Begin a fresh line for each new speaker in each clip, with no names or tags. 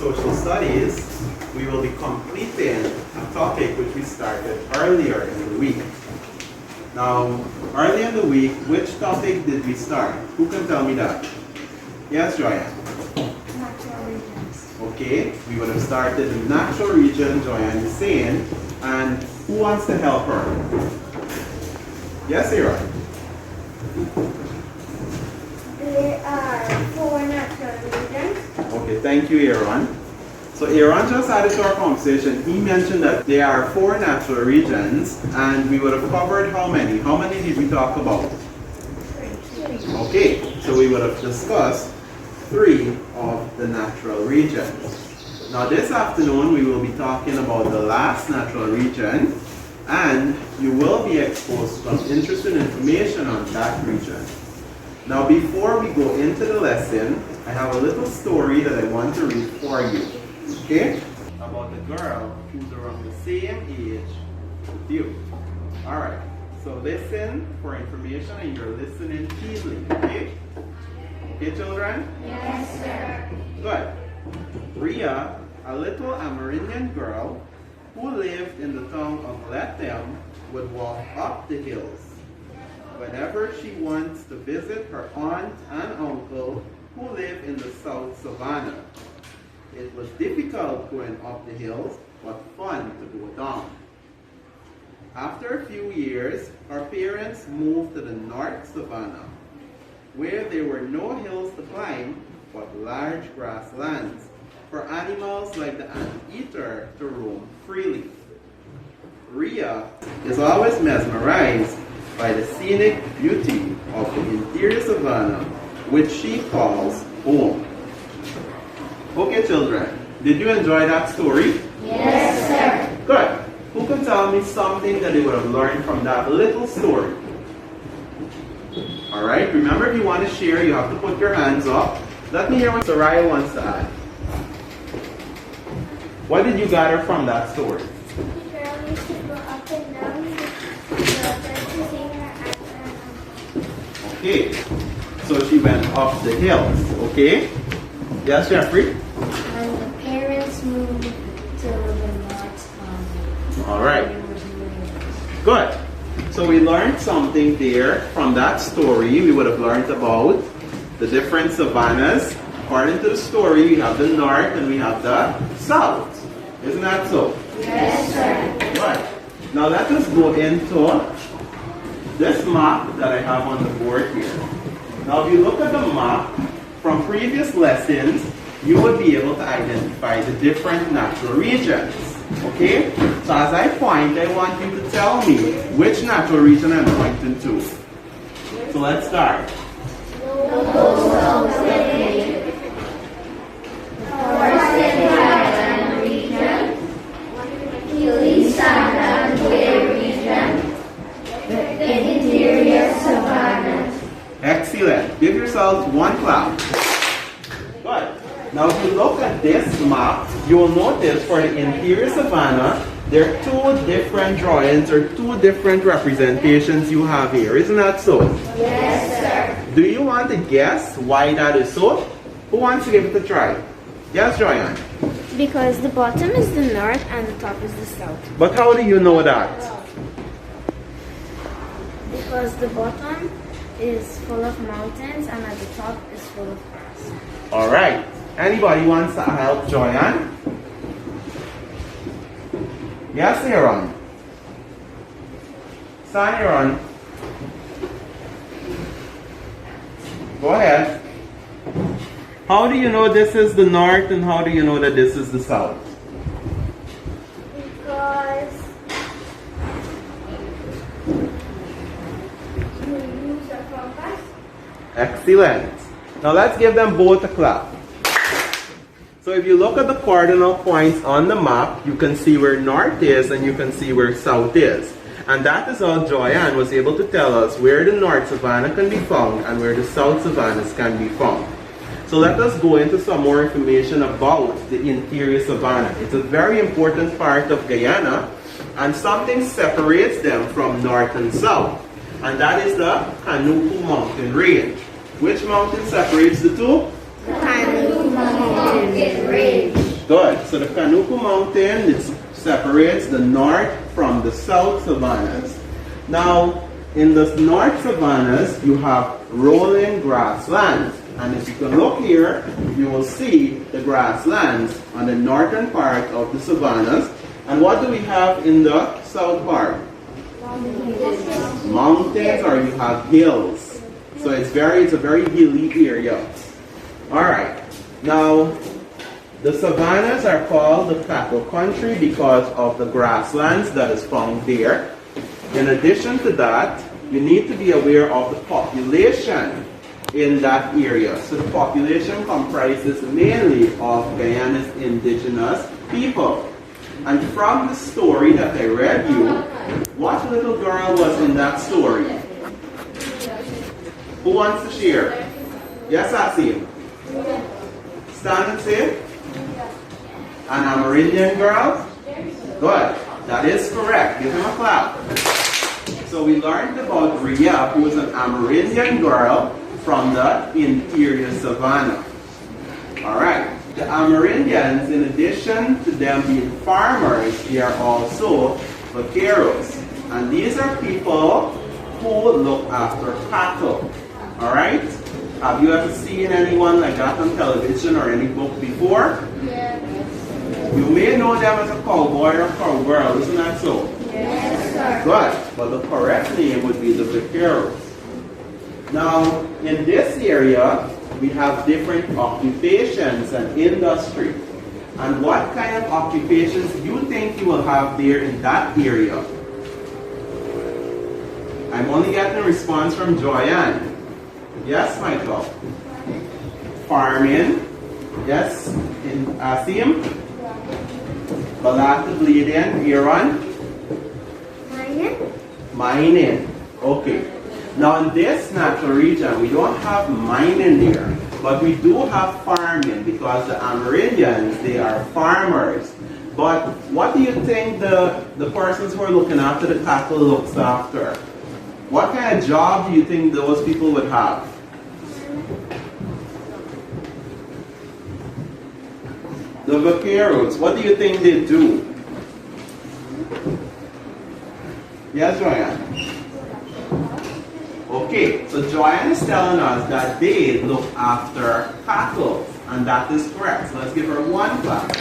social studies, we will be completing a topic which we started earlier in the week. Now, earlier in the week, which topic did we start? Who can tell me that? Yes, Joanne?
Natural regions.
Okay, we would have started the natural region, Joanne is saying, and who wants to help her? Yes, Aaron?
There are 4 natural regions.
Okay, thank you, Aaron. So Aaron just added to our conversation. He mentioned that there are 4 natural regions, and we would have covered how many? How many did we talk about?
3.
Okay, so we would have discussed 3 of the natural regions. Now this afternoon we will be talking about the last natural region, and you will be exposed to some interesting information on that region. Now before we go into the lesson, I have a little story that I want to read for you. Okay? About a girl who's around the same age with you. Alright, so listen for information and you're listening keenly, okay? Okay, children?
Yes, sir.
Good. Ria, a little Amerindian girl who lived in the town of Lethem, would walk up the hills whenever she wants to visit her aunt and uncle who live in the South Savannah. It was difficult going up the hills, but fun to go down. After a few years, her parents moved to the North Savannah, where there were no hills to climb, but large grasslands for animals like the anteater to roam freely. Ria is always mesmerized by the scenic beauty of the interior savannah, which she calls home. Okay, children, did you enjoy that story?
Yes, sir.
Good. Who can tell me something that they would have learned from that little story? Alright, remember if you want to share, you have to put your hands up. Let me hear what Soraya wants to add. What did you gather from that story?
The girl used to go up and down the water to see her aunt and uncle.
Okay, so she went up the hills, okay? Yes, Jeffrey?
And the parents moved to the north.
Alright, good. So we learned something there from that story. We would have learned about the different savannas. According to the story, we have the north and we have the south. Isn't that so?
Yes, sir.
Right. Now let us go into this map that I have on the board here. Now if you look at the map from previous lessons, you would be able to identify the different natural regions. Okay? So as I point, I want you to tell me which natural region I'm pointing to. So let's start. Excellent. Give yourselves one clap. Good. Now if you look at this map, you will notice for the interior savannah, there are 2 different drawings or 2 different representations you have here. Isn't that so?
Yes, sir.
Do you want to guess why that is so? Who wants to give it a try? Yes, Joanne.
Because the bottom is the north and the top is the south.
But how do you know that?
Because the bottom is full of mountains and at the top is full of grass.
All right. Anybody wants to help Joanne? Yes, Aaron. Stand, Aaron. Go ahead. How do you know this is the north and how do you know that this is the south?
Because you use a compass.
Excellent. Now let's give them both a clap. So if you look at the cardinal points on the map, you can see where north is and you can see where south is. And that is how Joanne was able to tell us where the North Savannah can be found and where the South Savannas can be found. So let us go into some more information about the interior savanna. It's a very important part of Guyana, and something separates them from north and south, and that is the Kanuku mountain range. Which mountain separates the two?
The Kanuku mountain range.
Good. So the Kanuku Mountain, it separates the north from the south savannas. Now, in the north savannas, you have rolling grasslands. And if you can look here, you will see the grasslands on the northern part of the savannas. And what do we have in the south part? Mountains, or you have hills. So it's a very hilly area. All right. Now, the savannas are called the cattle country because of the grasslands that is found there. In addition to that, you need to be aware of the population in that area. So the population comprises mainly of Guyana's indigenous people. And from the story that I read you, what little girl was in that story? Who wants to share? Yes, Asim. Stand and say. An Amerindian girl? Good. That is correct. Give him a clap. So we learned about Ria, who is an Amerindian girl from the interior savanna. All right. The Amerindians, in addition to them being farmers, they are also vaqueros. And these are people who look after cattle. All right? Have you ever seen anyone like that on television or any book before?
Yes.
You may know them as a cowboy or cowgirl, isn't that so?
Yes, sir.
Good. But the correct name would be the vaqueros. Now, in this area, we have different occupations and industry. And what kind of occupations do you think you will have there in that area? I'm only getting a response from Joyanne. Yes, Michael? Farming. Yes. In Asim? Balata bleeding. Aaron?
Mining?
Mining. Okay. Now in this natural region, we don't have mining there, but we do have farming because the Amerindians, they are farmers. But what do you think the persons who are looking after the cattle looks after? What kind of job do you think those people would have? The vaqueros, what do you think they do? Yes, Joanne? Okay, so Joanne is telling us that they look after cattle, and that is correct. So let's give her one clap.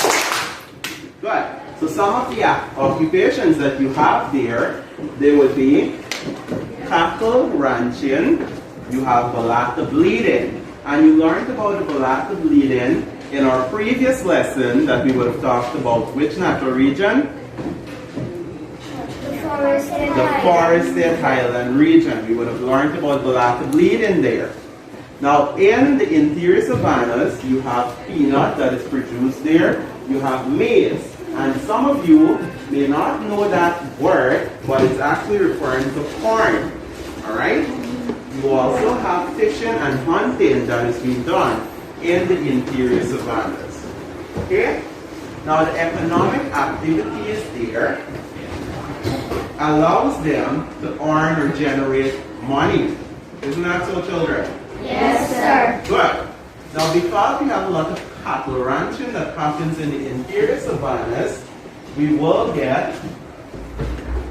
Good. So some of the occupations that you have there, they would be cattle ranching, you have balata bleeding, and you learned about the balata bleeding in our previous lesson that we would have talked about which natural region? The forested highland region. We would have learned about balata bleeding there. Now in the interior savannas, you have peanut that is produced there, you have maize, and some of you may not know that word, but it's actually referring to corn. Alright? You also have fishing and hunting that is being done in the interior savannas. Okay? Now the economic activities there allows them to earn or generate money. Isn't that so, children?
Yes, sir.
Good. Now because we have a lot of cattle ranching that happens in the interior savannas, we will get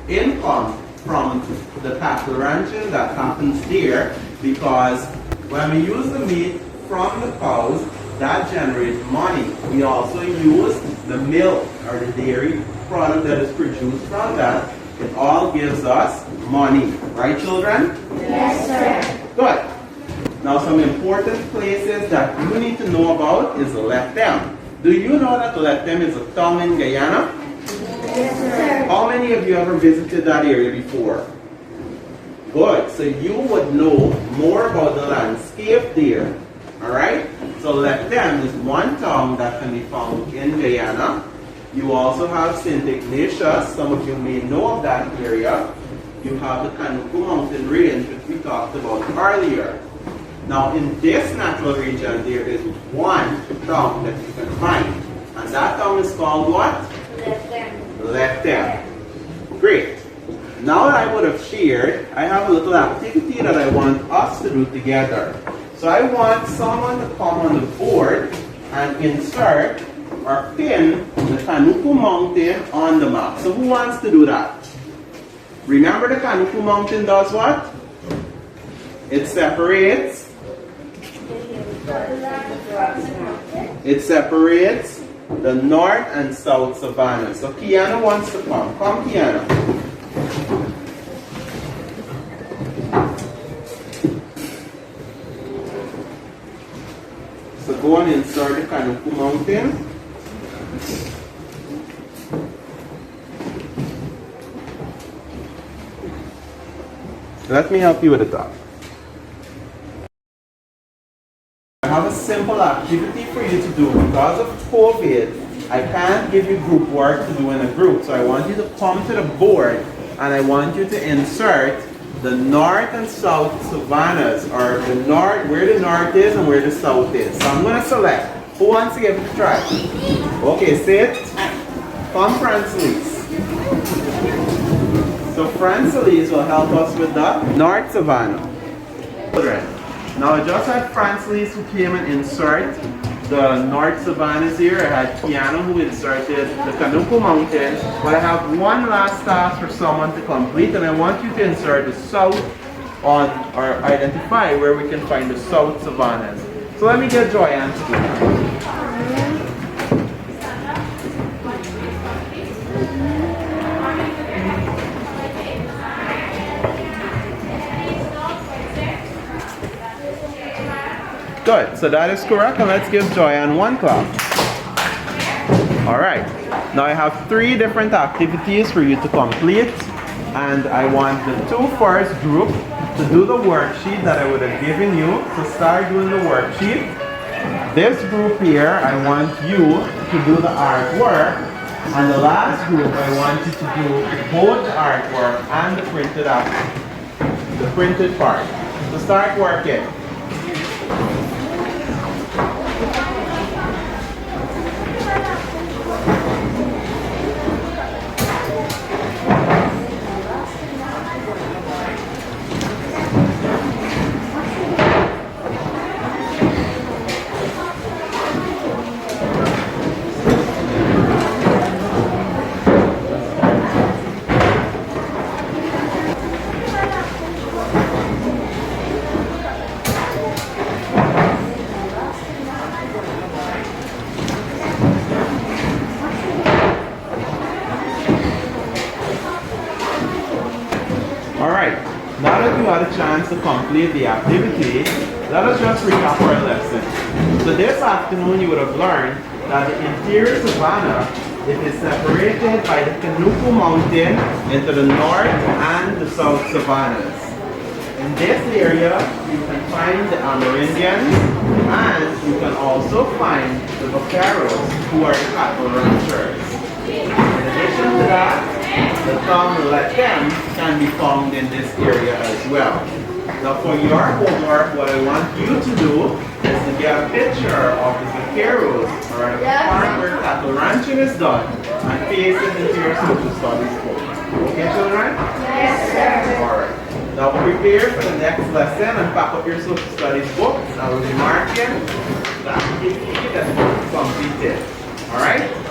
income from the cattle ranching that happens there, because when we use the meat from the cows, that generates money. We also use the milk or the dairy product that is produced from that. It all gives us money. Right, children?
Yes, sir.
Good. Now some important places that you need to know about is Lethem. Do you know that Lethem is a town in Guyana?
Yes, sir.
How many of you ever visited that area before? Good. So you would know more about the landscape there. Alright? So Lethem is one town that can be found in Guyana. You also have St. Ignatius. Some of you may know of that area. You have the Kanuku Mountain Range, which we talked about earlier. Now in this natural region, there is one town that you can find. And that town is called what? Lethem. Great. Now that I would have shared, I have a little activity that I want us to do together. So I want someone to come on the board and insert or pin the Kanuku Mountain on the map. So who wants to do that? Remember the Kanuku Mountain does what? It separates. It separates the north and south savannas. So Kiana wants to come. Come, Kiana. So go and insert the Kanuku Mountain. Let me help you with the top. I have a simple activity for you to do. Because of COVID, I can't give you group work to do in a group. So I want you to come to the board and I want you to insert the north and south savannas, or the north, where the north is and where the south is. So I'm going to select. Who wants to give it a try? Okay, sit. Come, Francis. So Francis will help us with the north savanna. Now I just had Francis who came and insert the north savannas here. I had Kiana who inserted the Kanuku Mountain. But I have one last task for someone to complete, and I want you to insert the south on, or identify where we can find the south savannas. So let me get Joyanne to do that. Good, so that is correct, and let's give Joyanne one clap. Alright, now I have 3 different activities for you to complete, and I want the 2 first group to do the worksheet that I would have given you. So start doing the worksheet. This group here, I want you to do the artwork, and the last group, I want you to do both the artwork and the printed part. So start working. Alright, now that you had a chance to complete the activity, let us just recap our lesson. So this afternoon you would have learned that the interior savanna, it is separated by the Kanuku Mountain into the north and the south savannas. In this area, you can find the Amerindians, and you can also find the vaqueros, who are the cattle ranchers. In addition to that, the town Let Them can be found in this area as well. Now for your homework, what I want you to do is to get a picture of the vaqueros, or the farm where cattle ranching is done, and paste it into your social studies book. Okay, children?
Yes, sir.
Alright. Now prepare for the next lesson and pack up your social studies book. I will be marking the activity that's completed. Alright?